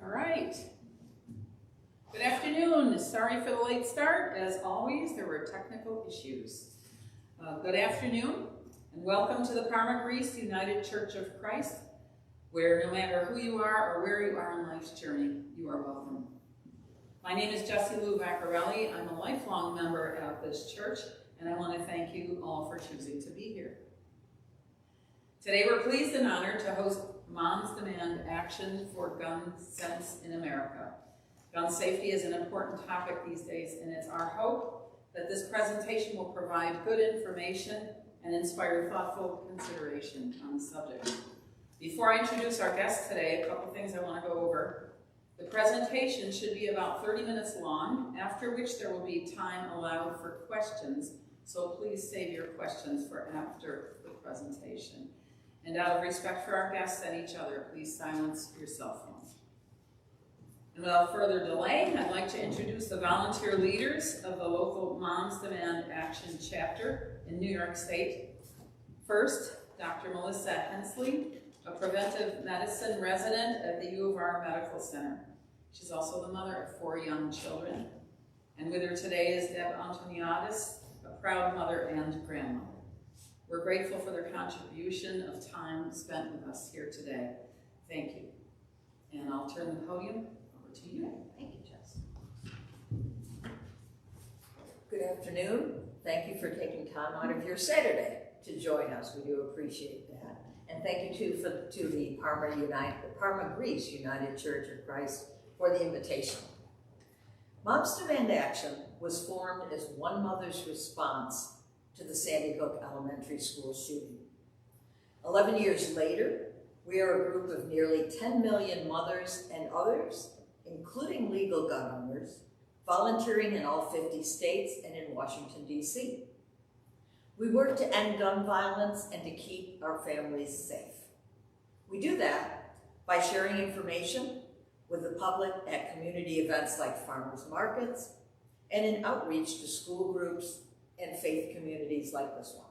All right. Good afternoon. Sorry for the late start. As always, there were technical issues. Good afternoon, and welcome to the Parma, Greece United Church of Christ, where no matter who you are or where you are in life's journey, you are welcome. My name is Jessie Lou Vaccarelli. I'm a lifelong member at this church, and I want to thank you all for choosing to be here. Today, we're pleased and honored to host Moms Demand Action for Gun Sense in America. Gun safety is an important topic these days, and it's our hope that this presentation will provide good information and inspire thoughtful consideration on the subject. Before I introduce our guest today, a couple things I want to go over. The presentation should be about 30 minutes long, after which there will be time allowed for questions, so please save your questions for after the presentation. And out of respect for our guests and each other, please silence your cell phones. And without further delay, I'd like to introduce the volunteer leaders of the local Moms Demand Action chapter in New York State. First, Dr. Melissa Hensley, a preventive medicine resident at the U of R Medical Center. She's also the mother of 4 young children. And with her today is Deb Antoniadis, a proud mother and grandmother. We're grateful for their contribution of time spent with us here today. Thank you. And I'll turn the podium over to you. Thank you, Jess. Good afternoon. Thank you for taking time out of your Saturday to join us. We do appreciate that. And thank you to the Parma, Greece United Church of Christ for the invitation. Moms Demand Action was formed as one mother's response to the Sandy Hook Elementary School shooting. 11 years later, we are a group of nearly 10 million mothers and others, including legal gun owners, volunteering in all 50 states and in Washington, D.C. We work to end gun violence and to keep our families safe. We do that by sharing information with the public at community events like farmers markets and in outreach to school groups and faith communities like this one.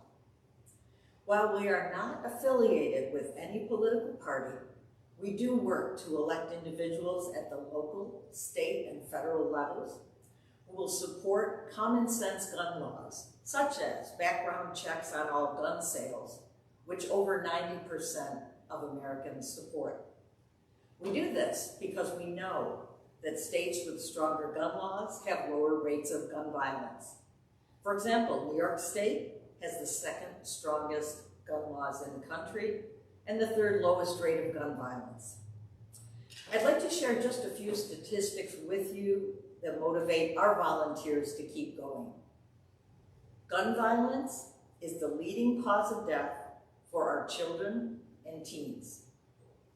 While we are not affiliated with any political party, we do work to elect individuals at the local, state, and federal levels who will support common sense gun laws, such as background checks on all gun sales, which over 90% of Americans support. We do this because we know that states with stronger gun laws have lower rates of gun violence. For example, New York State has the second strongest gun laws in the country and the third lowest rate of gun violence. I'd like to share just a few statistics with you that motivate our volunteers to keep going. Gun violence is the leading cause of death for our children and teens,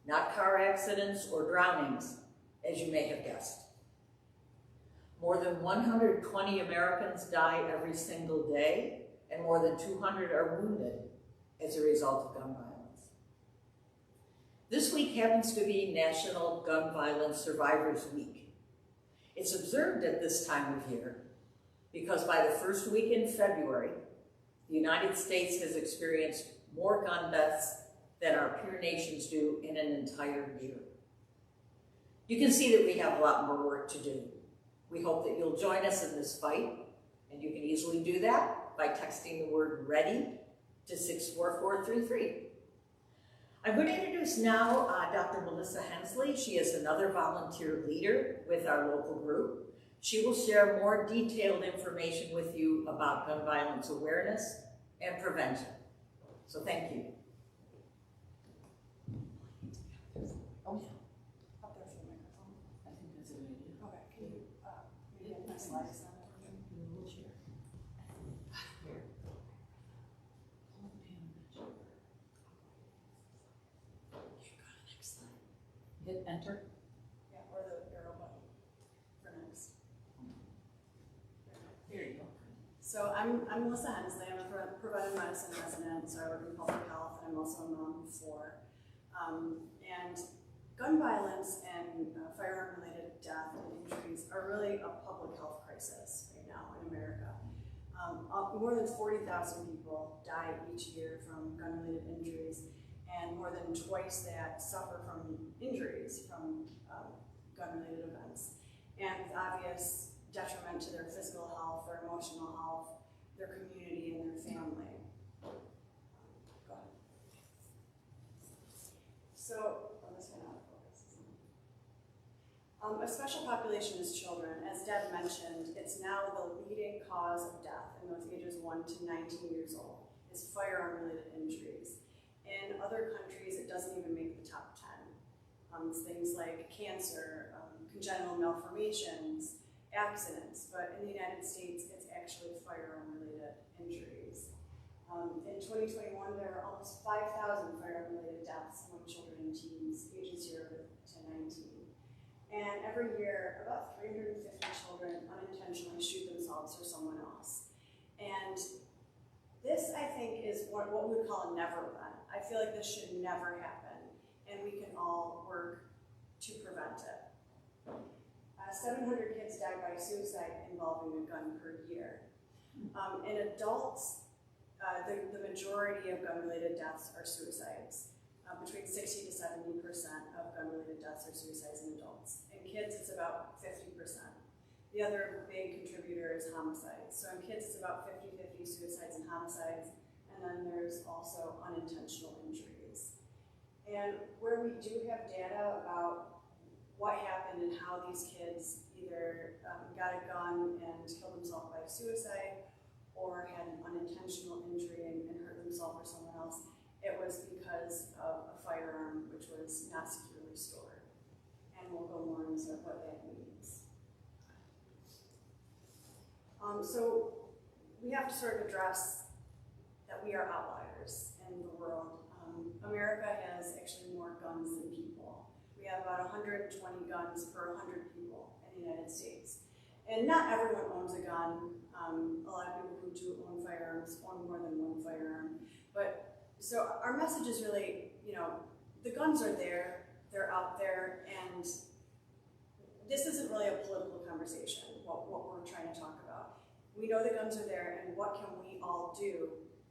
not car accidents or drownings, as you may have guessed. More than 120 Americans die every single day, and more than 200 are wounded as a result of gun violence. This week happens to be National Gun Violence Survivors Week. It's observed at this time of year because by the first week in February, the United States has experienced more gun deaths than our peer nations do in an entire year. You can see that we have a lot more work to do. We hope that you'll join us in this fight, and you can easily do that by texting the word READY to 64433. I'm going to introduce now Dr. Melissa Hensley. She is another volunteer leader with our local group. She will share more detailed information with you about gun violence awareness and prevention. So thank you. Oh, yeah. Up there for the microphone. I think that's a good idea. Okay, can you maybe get my slides then? We'll share. Here. Hold the pen. Here, go to the next slide. Hit enter. Yeah, or the arrow button for next. Here you go. So I'm Melissa Hensley. I'm a preventive medicine resident, so I work in public health, and I'm also a mom of 4. And gun violence and firearm-related death and injuries are really a public health crisis right now in America. More than 40,000 people die each year from gun-related injuries, and more than twice that suffer from injuries from gun-related events, and with obvious detriment to their physical health, their emotional health, their community, and their family. Go ahead. So, this went out of focus. A special population is children. As Deb mentioned, it's now the leading cause of death in those ages 1 to 19 years old, is firearm-related injuries. In other countries, it doesn't even make the top 10. It's things like cancer, congenital malformations, accidents, but in the United States, it's actually firearm-related injuries. In 2021, there were almost 5,000 firearm-related deaths among children and teens ages 0 to 19. And every year, about 350 children unintentionally shoot themselves or someone else. And this, I think, is what we would call a never event. I feel like this should never happen, and we can all work to prevent it. 700 kids die by suicide involving a gun per year. In adults, the majority of gun-related deaths are suicides. Between 60 to 70% of gun-related deaths are suicides in adults. In kids, it's about 50%. The other big contributor is homicides. So in kids, it's about 50-50 suicides and homicides, and then there's also unintentional injuries. And where we do have data about what happened and how these kids either got a gun and killed themselves by suicide or had an unintentional injury and hurt themselves or someone else, it was because of a firearm which was not securely stored. And we'll go more into what that means. So we have to sort of address that we are outliers in the world. America has actually more guns than people. We have about 120 guns per 100 people in the United States. And not everyone owns a gun. A lot of people who do own firearms own more than one firearm. But so our message is really, the guns are there, they're out there, and this isn't really a political conversation, what we're trying to talk about. We know the guns are there, and what can we all do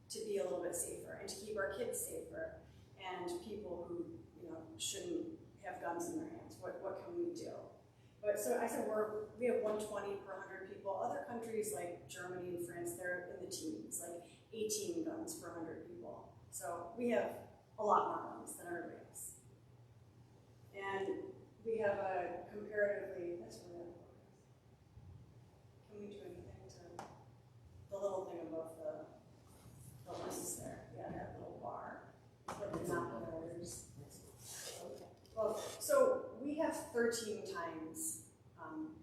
to be a little bit safer and to keep our kids safer and people who, shouldn't have guns in their hands? What can we do? But so I said we have 120 per 100 people. Other countries like Germany and France, they're in the teens, like 18 guns per 100 people. So we have a lot more guns than our race. And we have a comparatively, that's really important. Can we do anything to, the little thing above the lists there? Yeah, that little bar. But the not-letters. Well, so we have 13 times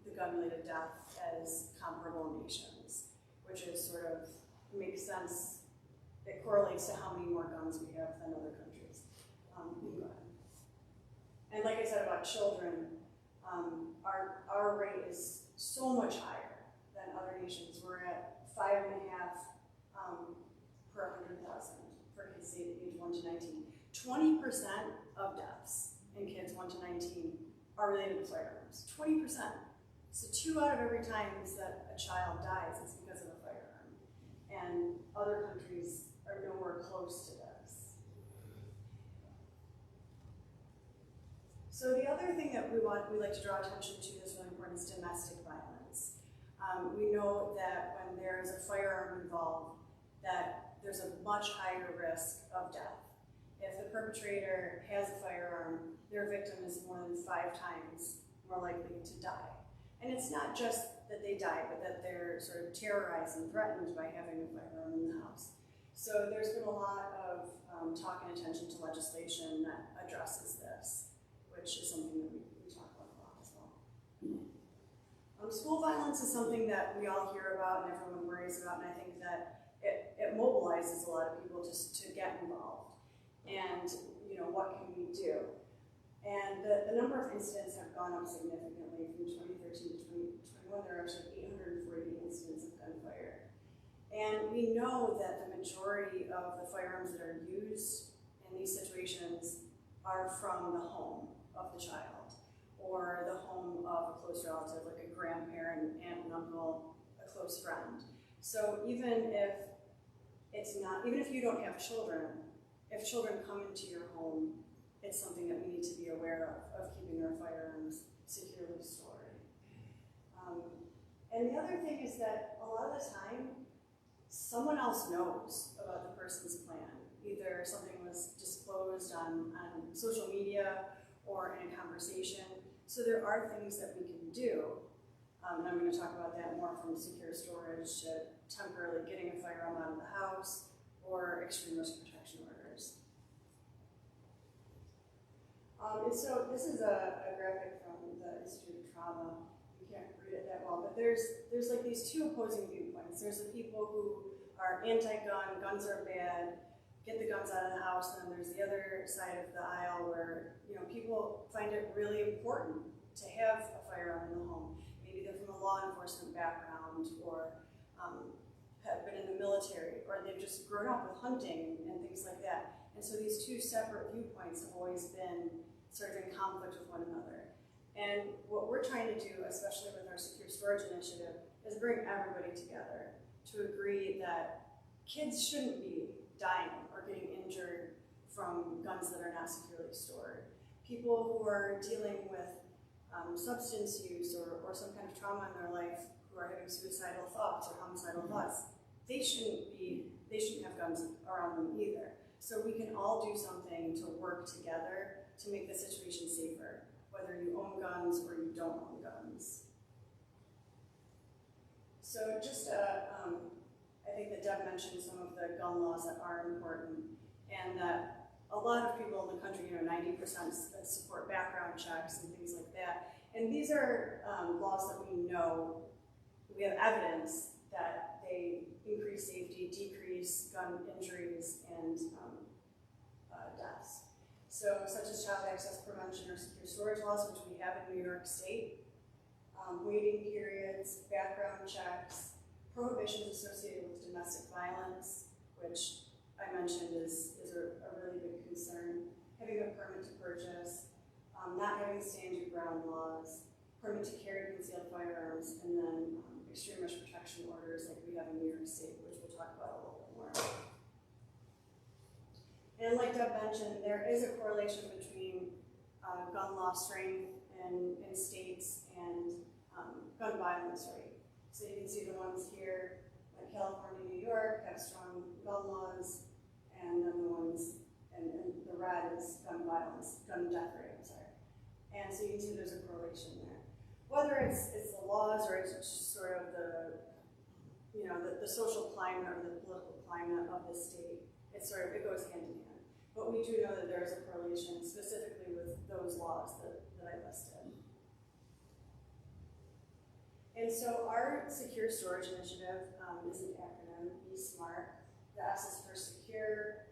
the gun-related death as comparable nations, which is sort of makes sense. It correlates to how many more guns we have than other countries. And like I said about children, our rate is so much higher than other nations. We're at 5.5 per 100,000 for kids age 1 to 19. 20% of deaths in kids 1 to 19 are related to firearms. 20%. So 2 out of every times that a child dies is because of a firearm. And other countries are nowhere close to this. So the other thing that we like to draw attention to that's really important is domestic violence. We know that when there's a firearm involved, that there's a much higher risk of death. If the perpetrator has a firearm, their victim is more than 5 times more likely to die. And it's not just that they die, but that they're sort of terrorized and threatened by having a firearm in the house. So there's been a lot of talk and attention to legislation that addresses this, which is something that we talk about a lot as well. School violence is something that we all hear about and everyone worries about, and I think that it mobilizes a lot of people just to get involved. And what can we do? And the number of incidents have gone up significantly from 2013 to 2021. There are actually 840 incidents of gunfire. And we know that the majority of the firearms that are used in these situations are from the home of the child or the home of a close relative, like a grandparent, aunt and uncle, a close friend. So even if you don't have children, if children come into your home, it's something that we need to be aware of keeping our firearms securely And the other thing is that a lot of the time, someone else knows about the person's plan. Either something was disclosed on social media or in a conversation. So there are things that we can do. And I'm going to talk about that more from secure storage to temporarily getting a firearm out of the house or extreme risk protection orders. And so this is a graphic from the Institute of Trauma. You can't read it that well, but there's like these two opposing viewpoints. There's the people who are anti-gun, guns are bad, get the guns out of the house, and then there's the other side of the aisle where, you know, people find it really important to have a firearm in the home. Maybe they're from a law enforcement background or have been in the military, or they've just grown up with hunting and things like that. And so these two separate viewpoints have always been sort of in conflict with one another. And what we're trying to do, especially with our secure storage initiative, is bring everybody together to agree that kids shouldn't be dying or getting injured from guns that are not securely stored. People who are dealing with substance use or some kind of trauma in their life, who are having suicidal thoughts or homicidal thoughts, they shouldn't have guns around them either. So we can all do something to work together to make the situation safer, whether you own guns or you don't own guns. So just, I think that Deb mentioned some of the gun laws that are important, and that a lot of people in the country, 90% support background checks and things like that. And these are laws that we know, we have evidence that they increase safety, decrease gun injuries, and deaths. So, such as child access prevention or secure storage laws, which we have in New York State, waiting periods, background checks, prohibitions associated with domestic violence, which I mentioned is a really big concern, having a permit to purchase, not having stand your ground laws, permit to carry concealed firearms, and then extreme risk protection orders like we have in New York State, which we'll talk about a little bit more. And like Deb mentioned, there is a correlation between gun law strength in states and gun violence rate. So you can see the ones here, like California, New York, have strong gun laws, and then the ones, and the red is gun violence, gun death rate, I'm sorry. And so you can see there's a correlation there. Whether it's the laws or it's just sort of the social climate or the political climate of the state, it goes hand in hand. But we do know that there is a correlation specifically with those laws that I listed. And so our Secure Storage Initiative is an acronym, Be Smart. The S is for secure,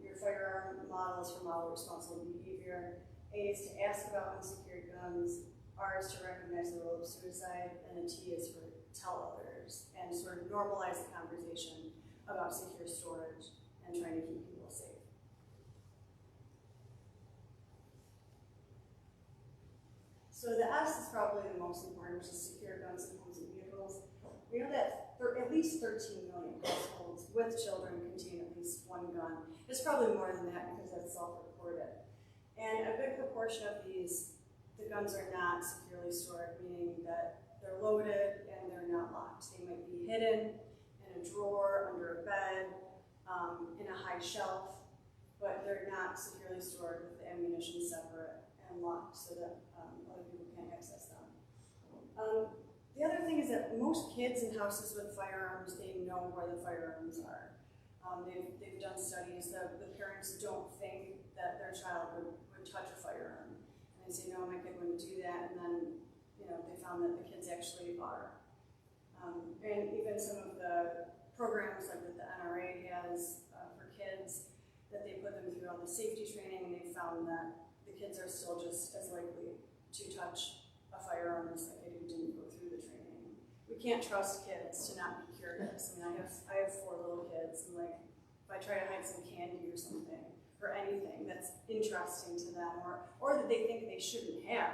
your firearm model is for model responsible behavior, A is to ask about unsecured guns, R is to recognize the role of suicide, and the T is for tell others, and sort of normalize the conversation about secure storage and trying to keep people safe. So the S is probably the most important, which is secure guns and homes and vehicles. We know that at least 13 million households with children contain at least one gun. It's probably more than that because that's self-reported. And a good proportion of these, the guns are not securely stored, meaning that they're loaded and they're not locked. They might be hidden in a drawer, under a bed, in a high shelf, but they're not securely stored with the ammunition separate and locked so that other people can't access them. The other thing is that most kids in houses with firearms, they know where the firearms are. They've done studies that the parents don't think that their child would touch a firearm. And they say, no, my kid wouldn't do that, and then they found that the kids actually are. And even some of the programs like that the NRA has for kids, that they put them through all the safety training, and they found that the kids are still just as likely to touch a firearm as the kid who didn't go through the training. We can't trust kids to not be curious. I mean, I have 4 little kids, and like, if I try to hide some candy or something, or anything that's interesting to them, or that they think they shouldn't have,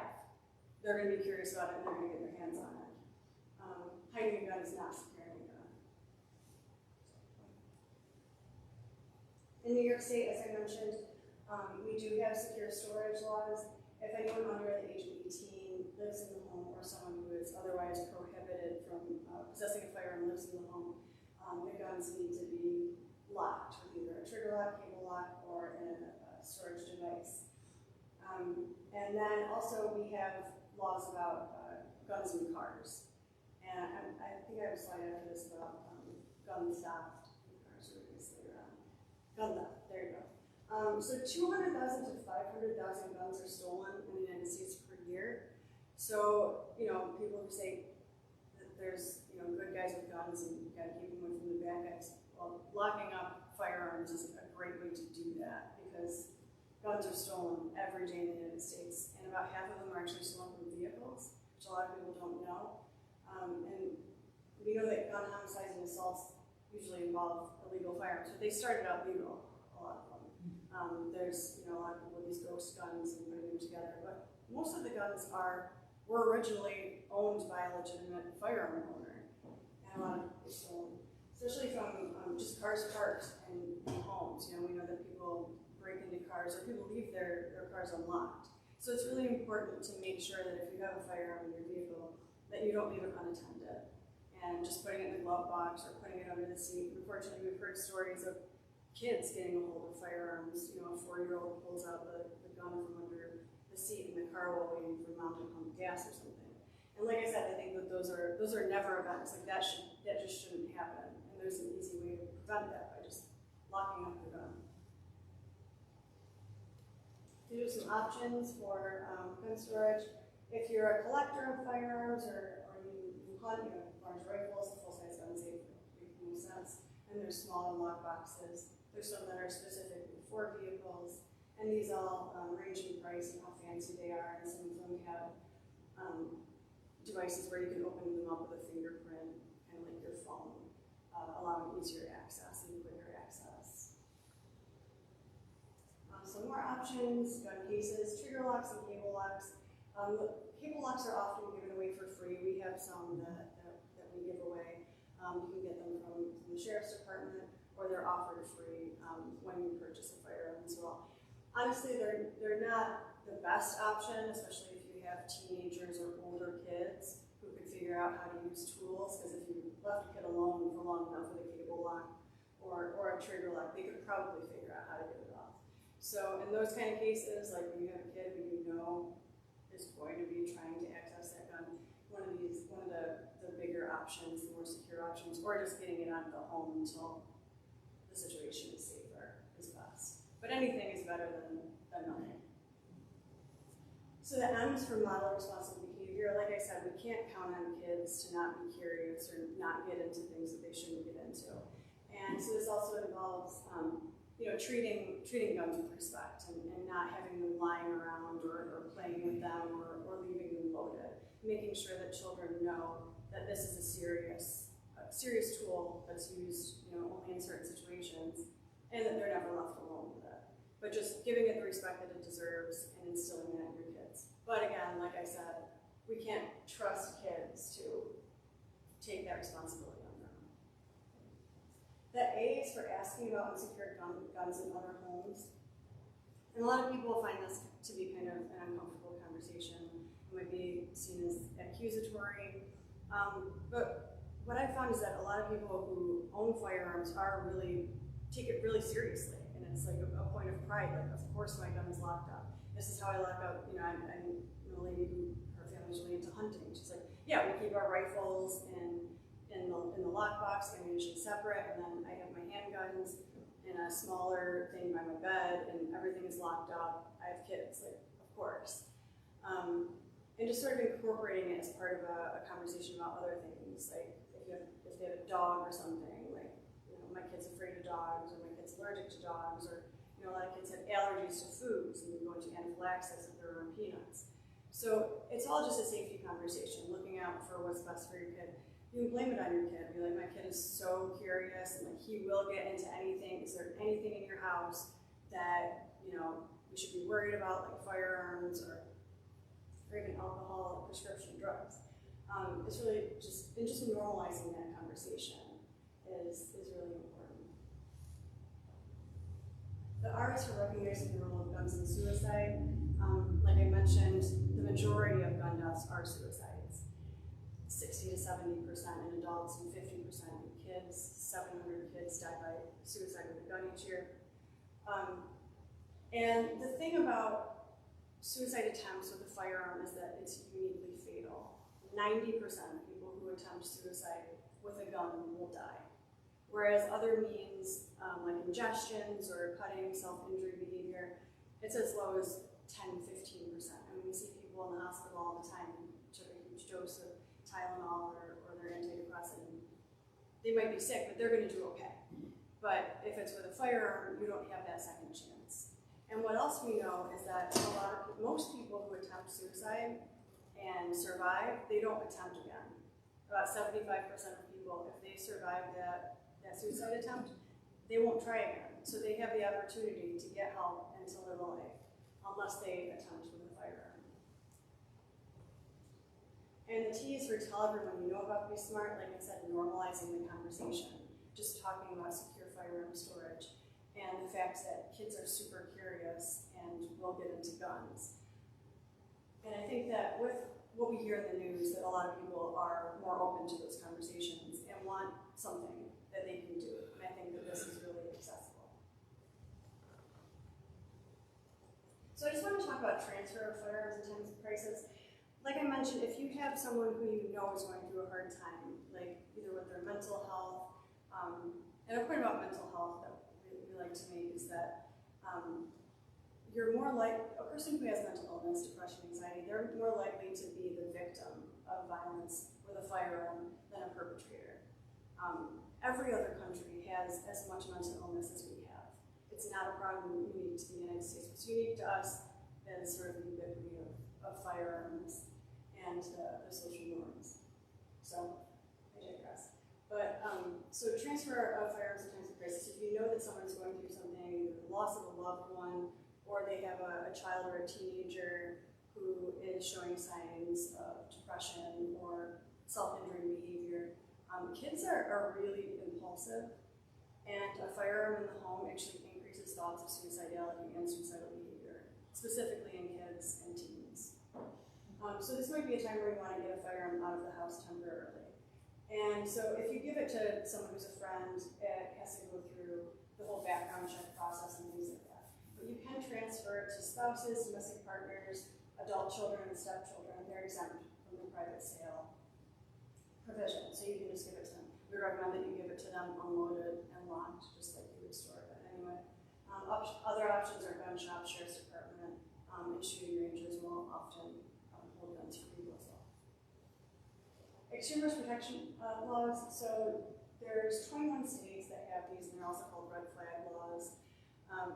they're going to be curious about it and they're going to get their hands on it. Hiding a gun is not securing a gun. In New York State, as I mentioned, we do have secure storage laws. If anyone under the age of 18 lives in the home or someone who is otherwise prohibited possessing a firearm lives in the home, the guns need to be locked with either a trigger lock, cable lock, or in a storage device. And then also we have laws about guns in cars. And I think I have a slide after this about gun theft in cars, or later on. Gun theft, there you go. So 200,000 to 500,000 guns are stolen in the United States per year. So, people who say that there's, good guys with guns and you gotta keep them away from the bad guys. Well, locking up firearms is a great way to do that because guns are stolen every day in the United States, and about half of them are actually stolen from vehicles, which a lot of people don't know. And we know that gun homicides and assaults usually involve illegal firearms, but they started out legal, a lot of them. There's a lot of people with these ghost guns and putting them together, but most of the guns were originally owned by a legitimate firearm owner, and a lot of people stolen, especially from just cars parked in homes. We know that people break into cars or people leave their cars unlocked. So it's really important to make sure that if you have a firearm in your vehicle, that you don't leave it unattended. And just putting it in the glove box or putting it under the seat. Unfortunately, we've heard stories of kids getting a hold of firearms. A 4-year-old pulls out the gun from under the seat in the car while waiting for mom to pump gas or something. And like I said, I think that those are never events. Like that just shouldn't happen. And there's an easy way to prevent that by just locking up the gun. These are some options for gun storage. If you're a collector of firearms or you hunt, large rifles, full-size guns make no sense. And there's smaller lock boxes. There's some that are specifically for vehicles. And these all range in price and how fancy they are. And some of them have devices where you can open them up with a fingerprint, kind of like your phone, allowing easier access and quicker access. Some more options, gun cases, trigger locks and cable locks. Cable locks are often given away for free. We have some that we give away. You can get them from the Sheriff's Department, or they're offered free when you purchase a firearm as well. Honestly, they're not the best option, especially if you have teenagers or older kids who could figure out how to use tools, because if you left a kid alone for long enough with a cable lock or a trigger lock, they could probably figure out how to get it off. So in those kind of cases, like when you have a kid who you know is going to be trying to access that gun, one of the bigger options, the more secure options, or just getting it out of the home until the situation is safer is best. But anything is better than nothing. So the M is for model responsible behavior. Like I said, we can't count on kids to not be curious or not get into things that they shouldn't get into. And so this also involves treating guns with respect and not having them lying around or playing with them or leaving them loaded. Making sure that children know that this is a serious tool that's used only in certain situations, and that they're never left alone with it. But just giving it the respect that it deserves and instilling that in your kids. But again, like I said, we can't trust kids to take that responsibility on their own. The A is for asking about unsecured guns in other homes. And a lot of people find this to be kind of an uncomfortable conversation. It might be seen as accusatory. But what I've found is that a lot of people who own firearms take it really seriously. And it's like a point of pride. Like, of course my gun is locked up. This is how I lock up, I know a lady who, her family's really into hunting. She's like, yeah, we keep our rifles in the lockbox, ammunition separate, and then I have my handguns in a smaller thing by my bed, and everything is locked up. I have kids, like, of course. And just sort of incorporating it as part of a conversation about other things, like if they have a dog or something, like, my kid's afraid of dogs, or my kid's allergic to dogs, or a lot of kids have allergies to foods and go into anaphylaxis if they're around peanuts. So it's all just a safety conversation, looking out for what's best for your kid. You can blame it on your kid. Be like, my kid is so curious, and like he will get into anything. Is there anything in your house that we should be worried about, like firearms or even alcohol or prescription drugs? It's really just normalizing that conversation is really important. The R is for recognizing the role of guns in suicide. Like I mentioned, the majority of gun deaths are suicides. 60 to 70% in adults and 50% in kids. 700 kids die by suicide with a gun each year. And the thing about suicide attempts with a firearm is that it's uniquely fatal. 90% of people who attempt suicide with a gun will die. Whereas other means, like ingestions or cutting, self-injury behavior, it's as low as 10, 15%. I mean, we see people in the hospital all the time who took a huge dose of Tylenol or their antidepressant. They might be sick, but they're going to do okay. But if it's with a firearm, you don't have that second chance. And what else we know is that most people who attempt suicide and survive, they don't attempt again. About 75% of people, if they survive that suicide attempt, they won't try again. So they have the opportunity to get help and to live a life, unless they attempt with a firearm. And the T is for tell everyone you know about Be Smart. Like I said, normalizing the conversation, just talking about secure firearm storage, and the fact that kids are super curious and will get into guns. And I think that with what we hear in the news, that a lot of people are more open to those conversations and want something that they can do. And I think that this is really accessible. So I just want to talk about transfer of firearms in times of crisis. Like I mentioned, if you have someone who you know is going through a hard time, like either with their mental health, and a point about mental health that we like to make is that you're more like, a person who has mental illness, depression, anxiety, they're more likely to be the victim of violence with a firearm than a perpetrator. Every other country has as much mental illness as we have. It's not a problem unique to the United States. What's unique to us is sort of the ubiquity of firearms and the social norms. So, I digress. But, so transfer of firearms in times of crisis, if you know that someone's going through something, either the loss of a loved one, or they have a child or a teenager who is showing signs of depression or self-injuring behavior, kids are really impulsive, and a firearm in the home actually increases thoughts of suicidality and suicidal behavior, specifically in kids and teens. So this might be a time where you want to get a firearm out of the house temporarily. And so if you give it to someone who's a friend, it has to go through the whole background check process and things like that. But you can transfer it to spouses, domestic partners, adult children, and stepchildren. They're exempt from the private sale provision, so you can just give it to them. We recommend that you give it to them unloaded and locked, just like you would store it anyway. Other options are gun shop, sheriff's department, and shooting ranges will often hold guns for people as well. Extreme risk protection laws, so there's 21 states that have these, and they're also called red flag laws.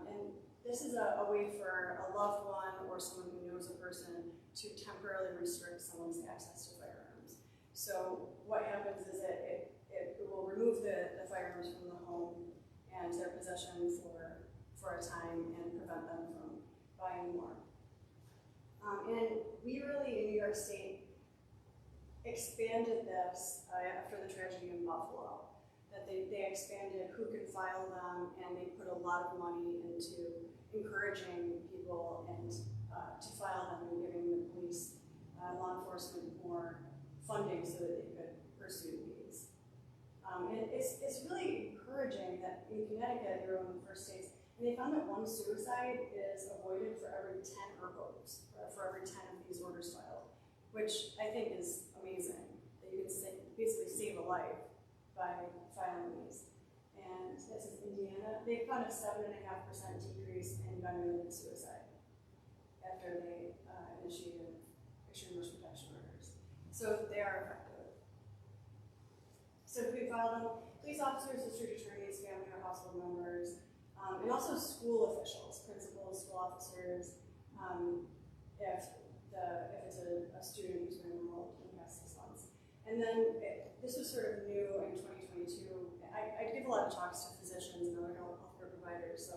And this is a way for a loved one or someone who knows a person to temporarily restrict someone's access to firearms. So what happens is that it will remove the firearms from the home and their possession for a time and prevent them from buying more. And we really, in New York State, expanded this after the tragedy in Buffalo. That they expanded who could file them, and they put a lot of money into encouraging people and to file them and giving the police, law enforcement more funding so that they could pursue these. And it's really encouraging that in Connecticut, you're one of the first states, and they found that one suicide is avoided for every 10 ERCOs, for every 10 of these orders filed, which I think is amazing, that you can basically save a life by filing these. And this is Indiana. They found a 7.5% decrease in gun-related suicide after they initiated extreme risk protection orders. So they are effective. So if we file them, police officers, district attorneys, family or household members, and also school officials, principals, school officers, if it's a student who's been enrolled in the past 6 months. And then this was sort of new in 2022. I give a lot of talks to physicians and other healthcare providers.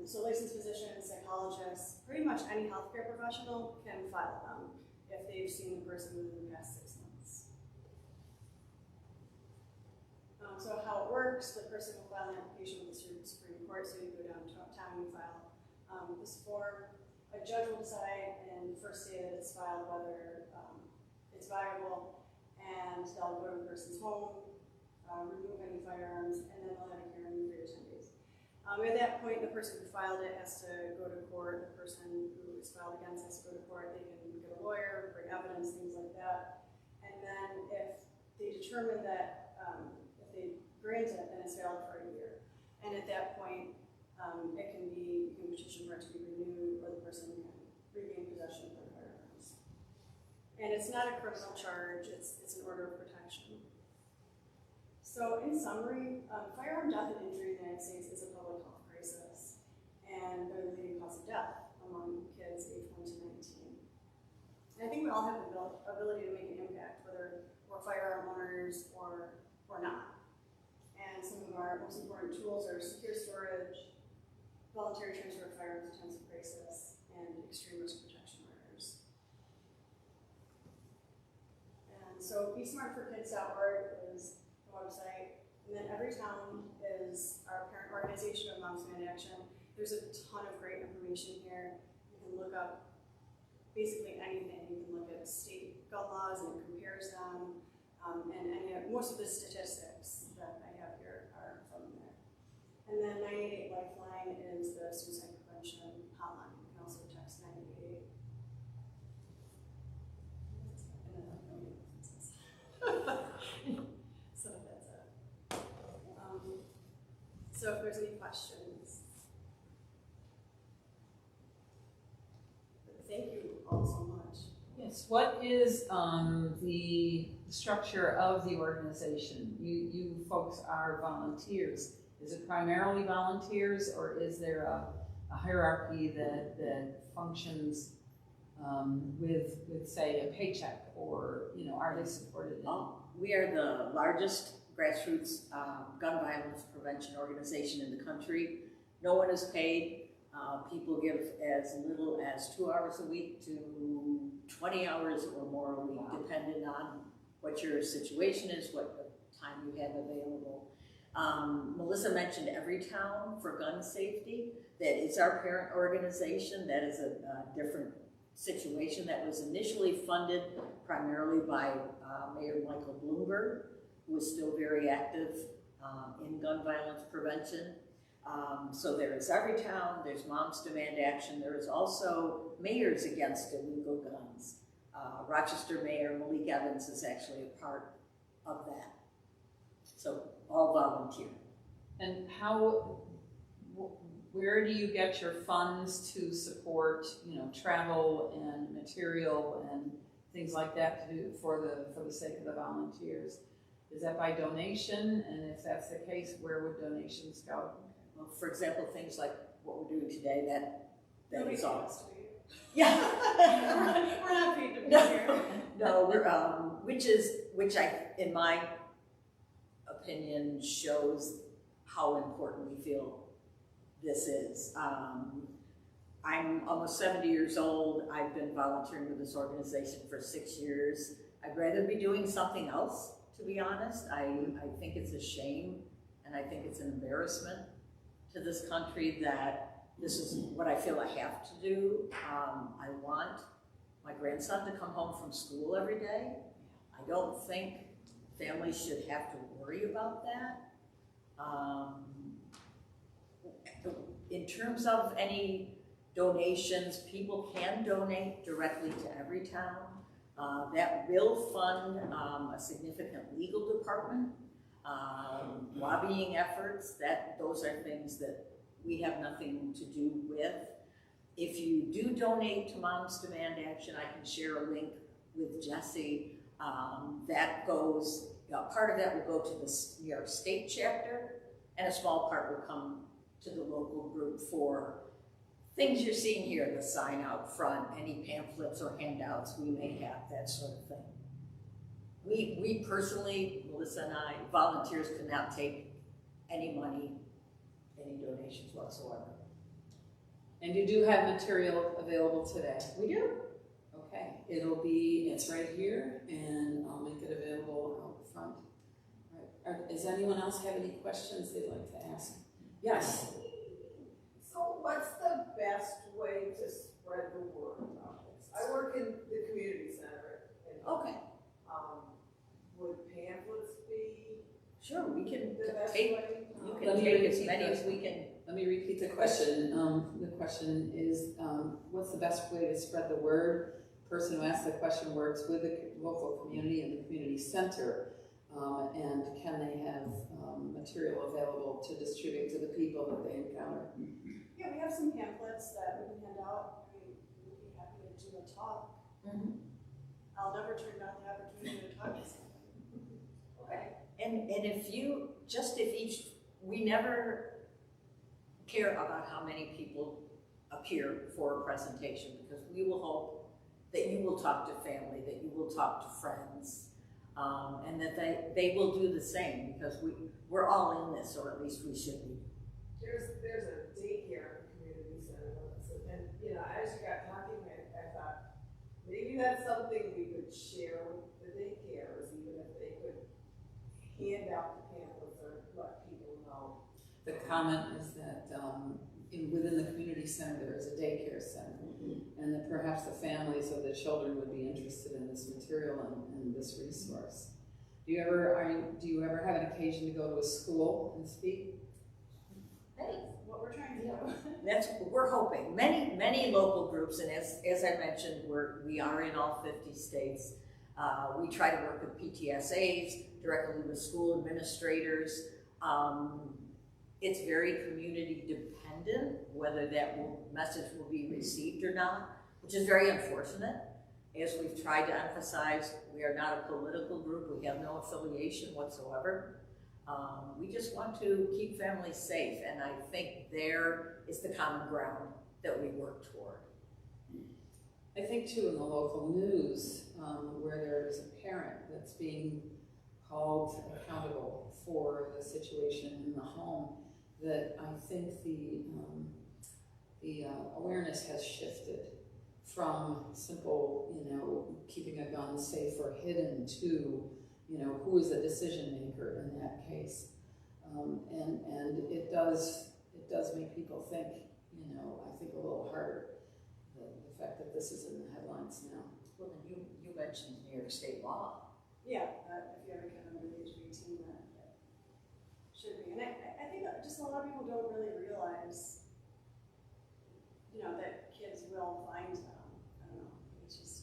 So licensed physicians, psychologists, pretty much any healthcare professional can file them if they've seen the person within the past 6 months. So how it works, the person will file an application with the Supreme Court, so you go downtown and you file this form. A judge will decide in the first day that it's filed whether it's viable, and they'll go to the person's home, remove any firearms, and then they'll have a hearing for 10 days. At that point, the person who filed it has to go to court. The person who is filed against has to go to court. They can get a lawyer, bring evidence, things like that. And then if they determine that, if they grant it, then it's valid for a year. And at that point, you can petition for it to be renewed, or the person can regain possession of their firearms. And it's not a criminal charge, it's an order of protection. So in summary, firearm death and injury in the United States is a public health crisis, and they're the leading cause of death among kids aged 1 to 19. And I think we all have the ability to make an impact, whether we're firearm owners or not. And some of our most important tools are secure storage, voluntary transfer of firearms in times of crisis, and extreme risk protection orders. And so BeSmartForKids.org is the website, and then EveryTown is our parent organization of Moms Demand Action. There's a ton of great information here. You can look up basically anything. You can look at state gun laws and it compares them, and most of the statistics that I have here are from there. And then 988 Lifeline is the suicide prevention hotline. You can also text 988. So that's it. So if there's any questions. Thank you all so much. Yes, what is the structure of the organization? You folks are volunteers. Is it primarily volunteers, or is there a hierarchy that functions with say a paycheck, or are they supported? We are the largest grassroots gun violence prevention organization in the country. No one is paid. People give as little as 2 hours a week to 20 hours or more a week, depending on what your situation is, what time you have available. Melissa mentioned EveryTown for gun safety. That is our parent organization. That is a different situation that was initially funded primarily by Mayor Michael Bloomberg, who is still very active in gun violence prevention. So there is EveryTown, there's Moms Demand Action, there is also Mayors Against Illegal Guns. Rochester Mayor Malik Evans is actually a part of that. So all volunteer. And where do you get your funds to support, travel and material and things like that for the sake of the volunteers? Is that by donation? And if that's the case, where would donations go? Well, for example, things like what we're doing today, that is all. Yeah. We're not paid to be here. No, we're which in my opinion shows how important we feel this is. I'm almost 70 years old. I've been volunteering with this organization for 6 years. I'd rather be doing something else, to be honest. I think it's a shame, and I think it's an embarrassment to this country that this is what I feel I have to do. I want my grandson to come home from school every day. I don't think families should have to worry about that. In terms of any donations, people can donate directly to EveryTown. That will fund a significant legal department, lobbying efforts. Those are things that we have nothing to do with. If you do donate to Moms Demand Action, I can share a link with Jesse. That goes, part of that will go to the New York State chapter, and a small part will come to the local group for things you're seeing here, the sign out front, any pamphlets or handouts we may have, that sort of thing. We personally, Melissa and I, volunteers could not take any money, any donations whatsoever. And you do have material available today? We do. Okay, it's right here, and I'll make it available out front. All right. Does anyone else have any questions they'd like to ask? Yes. So what's the best way to spread the word about this? I work in the community center. Okay. can The best take, way? you Let can me take as repeat many that. as we can. Let me repeat the question. The question is, what's the best way to spread the word? The person who asked the question works with the local community and the community center. And can they have material available to distribute to the people that they encounter? Yeah, we have some pamphlets that we can hand out. We'd be happy to do a talk. I'll never turn down the opportunity to talk to somebody. Okay. And if we never care about how many people appear for a presentation, because we will hope that you will talk to family, that you will talk to friends, and that they will do the same, because we're all in this, or at least we should be. There's a daycare at the community center, and as you got talking, I thought maybe that's something we could share with the daycares, even if they could hand out the pamphlets or let people know. The comment is that within the community center there is a daycare center, and that perhaps the families of the children would be interested in this material and this resource. Do you ever have an occasion to go to a school and speak? Hey, What we're trying to do. that's what we're hoping. Many local groups, and as I mentioned, we are in all 50 states. We try to work with PTSAs, directly with school administrators. It's very community dependent whether that message will be received or not, which is very unfortunate. As we've tried to emphasize, we are not a political group. We have no affiliation whatsoever. We just want to keep families safe, and I think there is the common ground that we work toward. I think too in the local news, where there's a parent that's being called accountable for the situation in the home, that I think the awareness has shifted from simple, keeping a gun safe or hidden to, who is the decision maker in that case. And it does make people think, I think a little harder, the fact that this is in the headlines now. Well, then you mentioned New York State law. Yeah, if you have a kid under the age of 18, that should be. And I think that just a lot of people don't really realize, that kids will find them. I don't know, it's just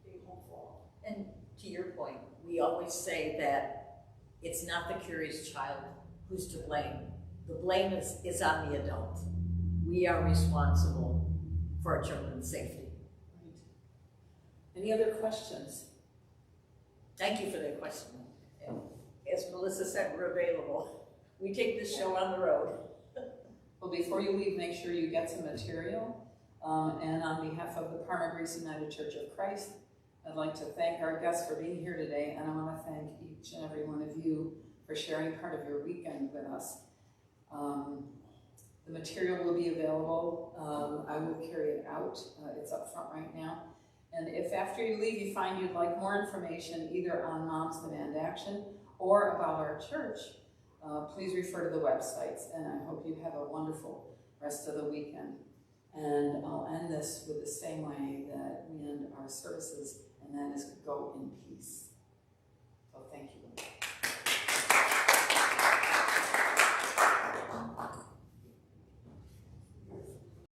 being hopeful. And to your point, we always say that it's not the curious child who's to blame. The blame is on the adult. We are responsible for our children's safety. Right. Any other questions? Thank you for that question. And as Melissa said, we're available. We take this show on the road. Well, before you leave, make sure you get some material. And on behalf of the Parma Greece United Church of Christ, I'd like to thank our guests for being here today, and I want to thank each and every one of you for sharing part of your weekend with us. The material will be available. I will carry it out. It's up front right now. And if after you leave you find you'd like more information either on Moms Demand Action or about our church, please refer to the websites, and I hope you have a wonderful rest of the weekend. And I'll end this with the same way that we end our services, and that is go in peace. So thank you.